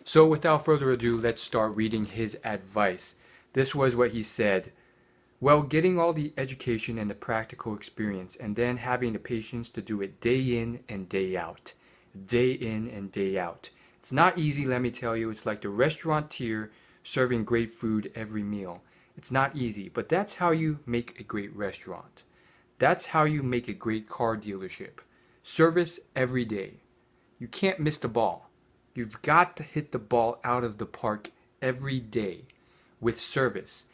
So without further ado, let's start reading his advice. This was what he said. Well, getting all the education and the practical experience, and then having the patience to do it day in and day out. Day in and day out. It's not easy, let me tell you. It's like the restaurateur serving great food every meal. It's not easy, but that's how you make a great restaurant. That's how you make a great car dealership. Service every day. You can't miss the ball. You've got to hit the ball out of the park every day with service.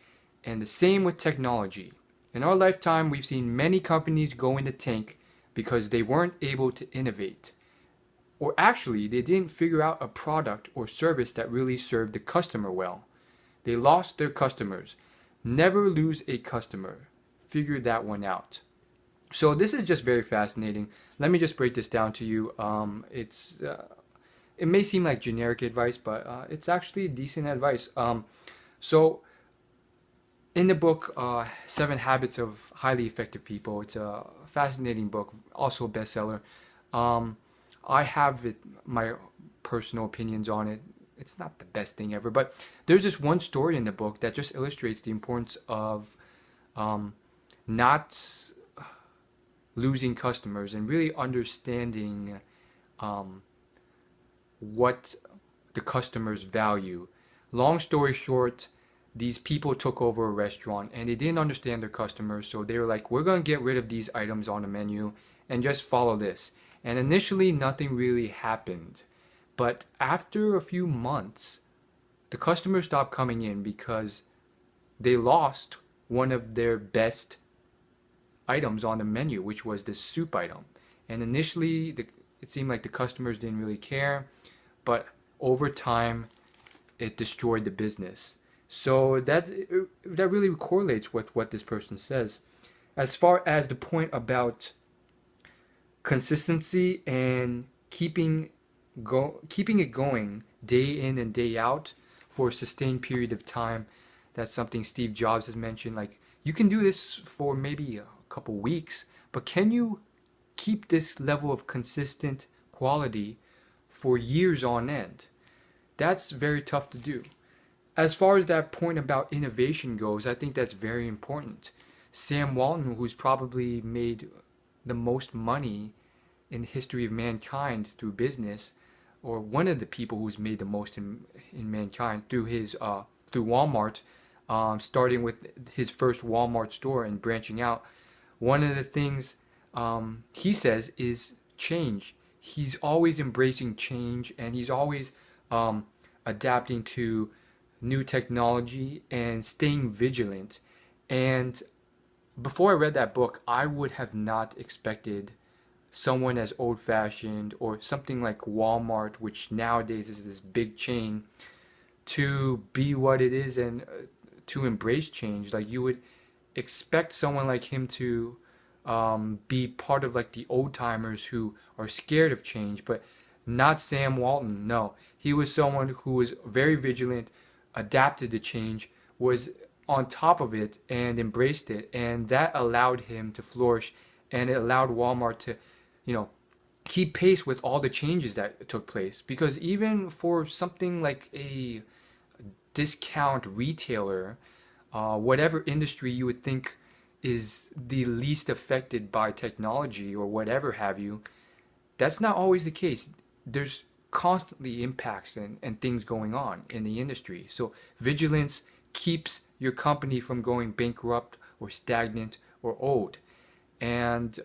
And the same with technology. In our lifetime, we've seen many companies go in the tank because they weren't able to innovate. Or actually, they didn't figure out a product or service that really served the customer well. They lost their customers. Never lose a customer. Figure that one out. So this is just very fascinating. Let me just break this down to you. It may seem like generic advice, but it's actually decent advice. So in the book, Seven Habits of Highly Effective People, it's a fascinating book, also a bestseller. I have my personal opinions on it. It's not the best thing ever, but there's this one story in the book that just illustrates the importance of not losing customers and really understanding what the customers value. Long story short, these people took over a restaurant and they didn't understand their customers, so they were like, we're going to get rid of these items on the menu and just follow this. And initially, nothing really happened. But after a few months, the customers stopped coming in because they lost one of their best items on the menu, which was the soup item. And initially, it seemed like the customers didn't really care, but over time, it destroyed the business. So that really correlates with what this person says. As far as the point about consistency and keeping it going day in and day out for a sustained period of time, that's something Steve Jobs has mentioned. Like, you can do this for maybe a couple weeks, but can you keep this level of consistent quality for years on end? That's very tough to do. As far as that point about innovation goes, I think that's very important. Sam Walton, who's probably made the most money in the history of mankind through business, or one of the people who's made the most in mankind through through Walmart, starting with his first Walmart store and branching out. One of the things he says is change. He's always embracing change, and he's always adapting to new technology and staying vigilant. And before I read that book, I would have not expected someone as old-fashioned or something like Walmart, which nowadays is this big chain, to be what it is and to embrace change. Like, you would expect someone like him to be part of like the old timers who are scared of change, but not Sam Walton. No, he was someone who was very vigilant, adapted to change, was on top of it and embraced it, and that allowed him to flourish, and it allowed Walmart to, keep pace with all the changes that took place. Because even for something like a discount retailer, whatever industry you would think is the least affected by technology or whatever have you, that's not always the case. There's constantly impacts and things going on in the industry. So vigilance keeps your company from going bankrupt or stagnant or old. And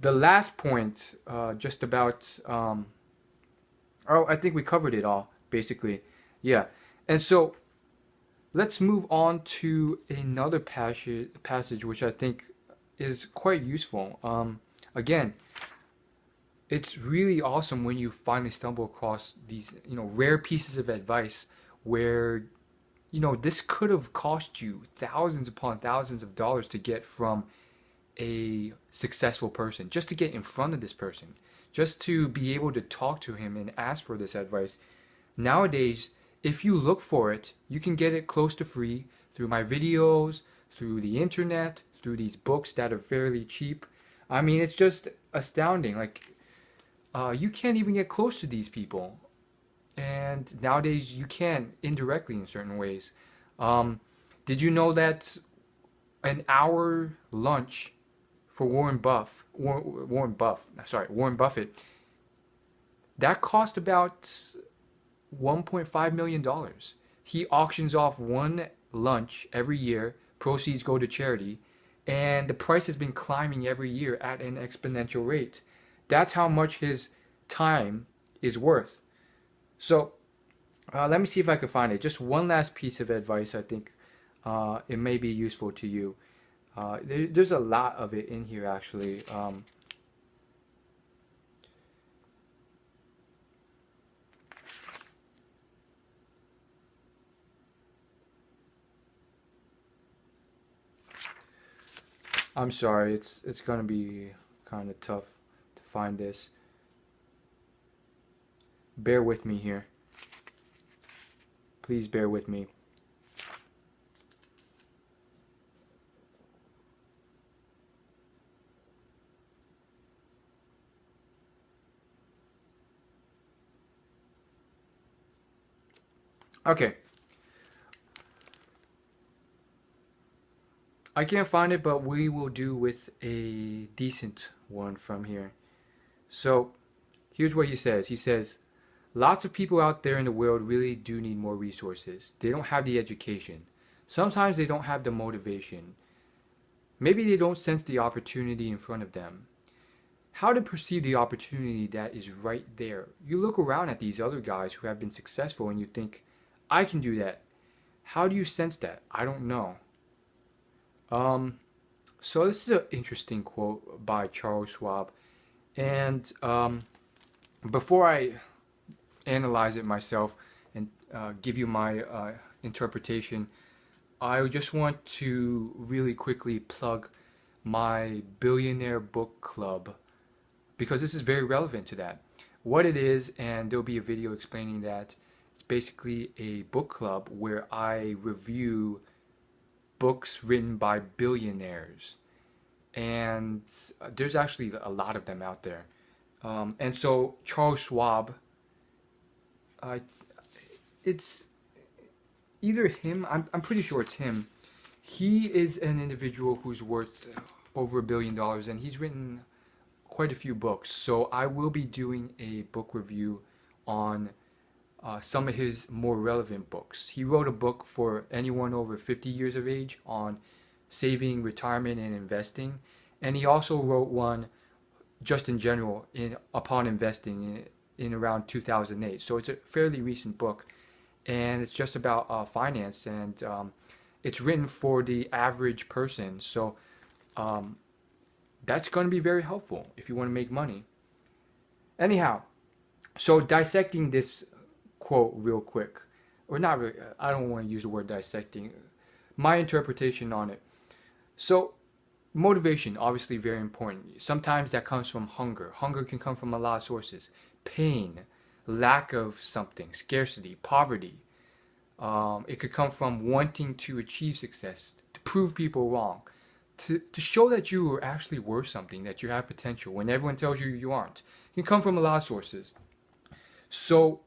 the last point, just about, I think we covered it all, basically. Yeah. And so let's move on to another passage which I think is quite useful. Again, it's really awesome when you finally stumble across these, rare pieces of advice where, this could have cost you thousands upon thousands of dollars to get from a successful person, just to get in front of this person, just to be able to talk to him and ask for this advice. Nowadays, if you look for it, you can get it close to free through my videos, through the internet, through these books that are fairly cheap. I mean, it's just astounding. Like, you can't even get close to these people. and nowadays you can indirectly in certain ways. Um, did you know that an hour lunch for Warren Buffett, that cost about $1.5 million. He auctions off one lunch every year. Proceeds go to charity, and the price has been climbing every year at an exponential rate. That's how much his time is worth. So let me see if I can find it. Just one last piece of advice. I think it may be useful to you. There's a lot of it in here actually. I'm sorry, it's gonna be kind of tough to find this. Bear with me here. Please bear with me. Okay, I can't find it, but we will do with a decent one from here. So, here's what he says. He says, lots of people out there in the world really do need more resources. They don't have the education. Sometimes they don't have the motivation. Maybe they don't sense the opportunity in front of them. How to perceive the opportunity that is right there? You look around at these other guys who have been successful and you think, I can do that. How do you sense that? I don't know. Um, so this is an interesting quote by Charles Schwab. And before I analyze it myself and give you my interpretation, I just want to really quickly plug my Billionaire Book Club because this is very relevant to that. What it is, and there'll be a video explaining that. It's basically a book club where I review books written by billionaires. And there's actually a lot of them out there. And so Charles Schwab, uh, it's either him, I'm pretty sure it's him. He is an individual who's worth over $1 billion and he's written quite a few books. So I will be doing a book review on some of his more relevant books. He wrote a book for anyone over 50 years of age on saving, retirement, and investing. And he also wrote one just in general upon investing in around 2008. So it's a fairly recent book, and it's just about finance, and it's written for the average person. So that's going to be very helpful if you want to make money. Anyhow, so dissecting this quote real quick, or not really, I don't want to use the word dissecting, my interpretation on it. So motivation, obviously very important. Sometimes that comes from hunger. Hunger can come from a lot of sources. Pain, lack of something, scarcity, poverty. It could come from wanting to achieve success, to prove people wrong, to show that you are actually worth something, that you have potential when everyone tells you you aren't. It can come from a lot of sources. So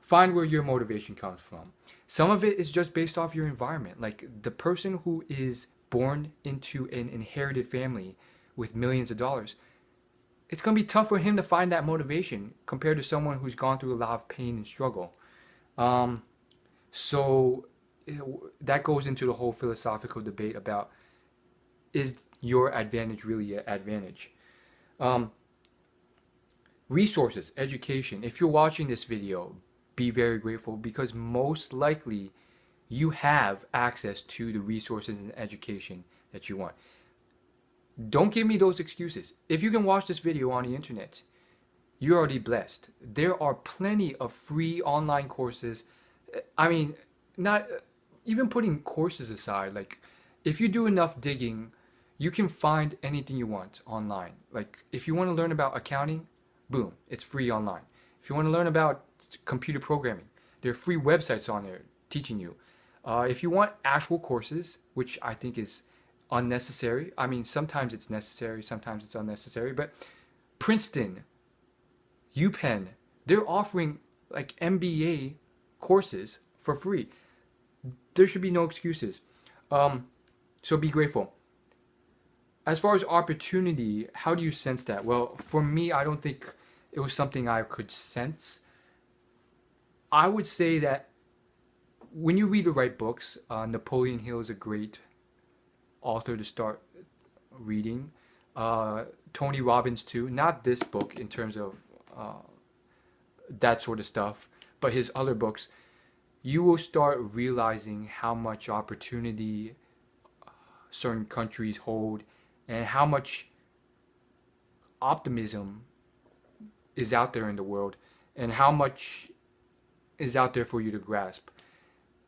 find where your motivation comes from. Some of it is just based off your environment. Like the person who is born into an inherited family with millions of dollars, it's going to be tough for him to find that motivation compared to someone who's gone through a lot of pain and struggle. So that goes into the whole philosophical debate about, is your advantage really an advantage? Resources, education. If you're watching this video, be very grateful because most likely you have access to the resources and education that you want. Don't give me those excuses. If you can watch this video on the internet, you're already blessed. There are plenty of free online courses. I mean, not even putting courses aside, like if you do enough digging, you can find anything you want online. Like if you want to learn about accounting, boom, it's free online. If you want to learn about computer programming, there are free websites on there teaching you. If you want actual courses, which I think is unnecessary, I mean, sometimes it's necessary, sometimes it's unnecessary, but Princeton, UPenn, they're offering like MBA courses for free. There should be no excuses. So be grateful. As far as opportunity, how do you sense that? Well, for me, I don't think it was something I could sense. I would say that when you read the right books, Napoleon Hill is a great author to start reading. Tony Robbins too. Not this book in terms of uh, that sort of stuff, but his other books. You will start realizing how much opportunity certain countries hold, and how much optimism is out there in the world, and how much is out there for you to grasp.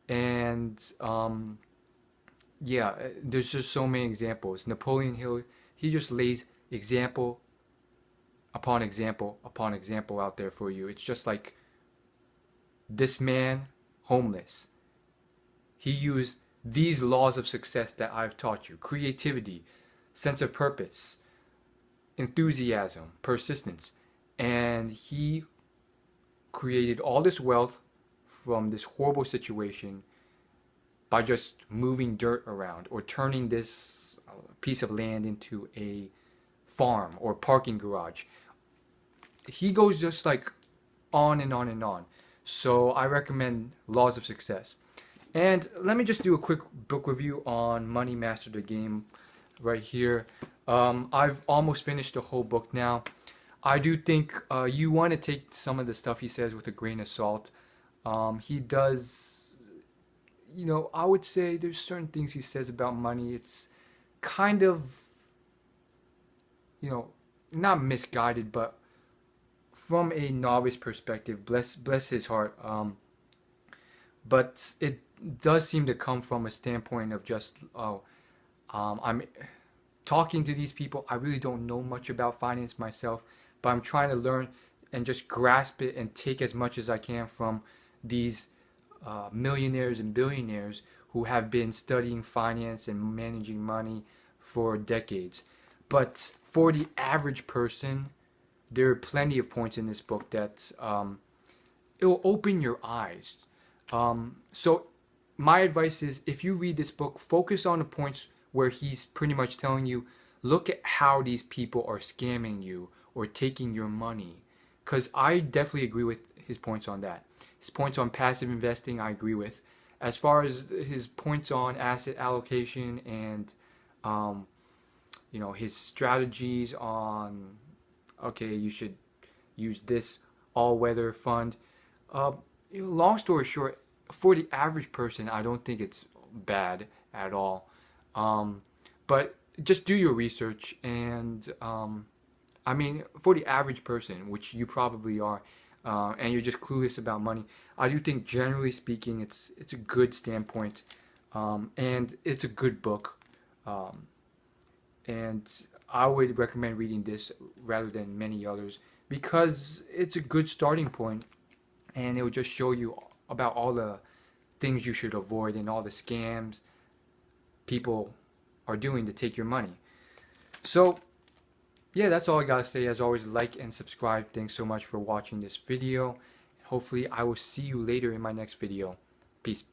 And yeah, there's just so many examples. Napoleon Hill, he just lays example upon example upon example out there for you. It's just like this man, homeless. He used these laws of success that I've taught you: creativity, sense of purpose, enthusiasm, persistence. And he created all this wealth from this horrible situation by just moving dirt around or turning this piece of land into a farm or parking garage. He goes just like on and on and on. So I recommend Laws of Success. And let me just do a quick book review on Money Master the Game right here. I've almost finished the whole book now. I do think you want to take some of the stuff he says with a grain of salt. He does, I would say there's certain things he says about money. It's kind of, not misguided, but from a novice perspective, bless his heart. But it does seem to come from a standpoint of just, I'm talking to these people. I really don't know much about finance myself, but I'm trying to learn and just grasp it and take as much as I can from these millionaires and billionaires who have been studying finance and managing money for decades. But for the average person, there are plenty of points in this book that it will open your eyes. So my advice is, if you read this book, focus on the points where he's pretty much telling you, look at how these people are scamming you or taking your money. Because I definitely agree with his points on that. His points on passive investing, I agree with. As far as his points on asset allocation and, his strategies on, okay, you should use this all-weather fund. Long story short, for the average person, I don't think it's bad at all. But just do your research, and for the average person, which you probably are, and you're just clueless about money, I do think, generally speaking, it's a good standpoint, and it's a good book, and I would recommend reading this rather than many others because it's a good starting point, and it will just show you about all the things you should avoid and all the scams people are doing to take your money. So yeah, that's all I gotta say. As always, like and subscribe. Thanks so much for watching this video. Hopefully I will see you later in my next video. Peace.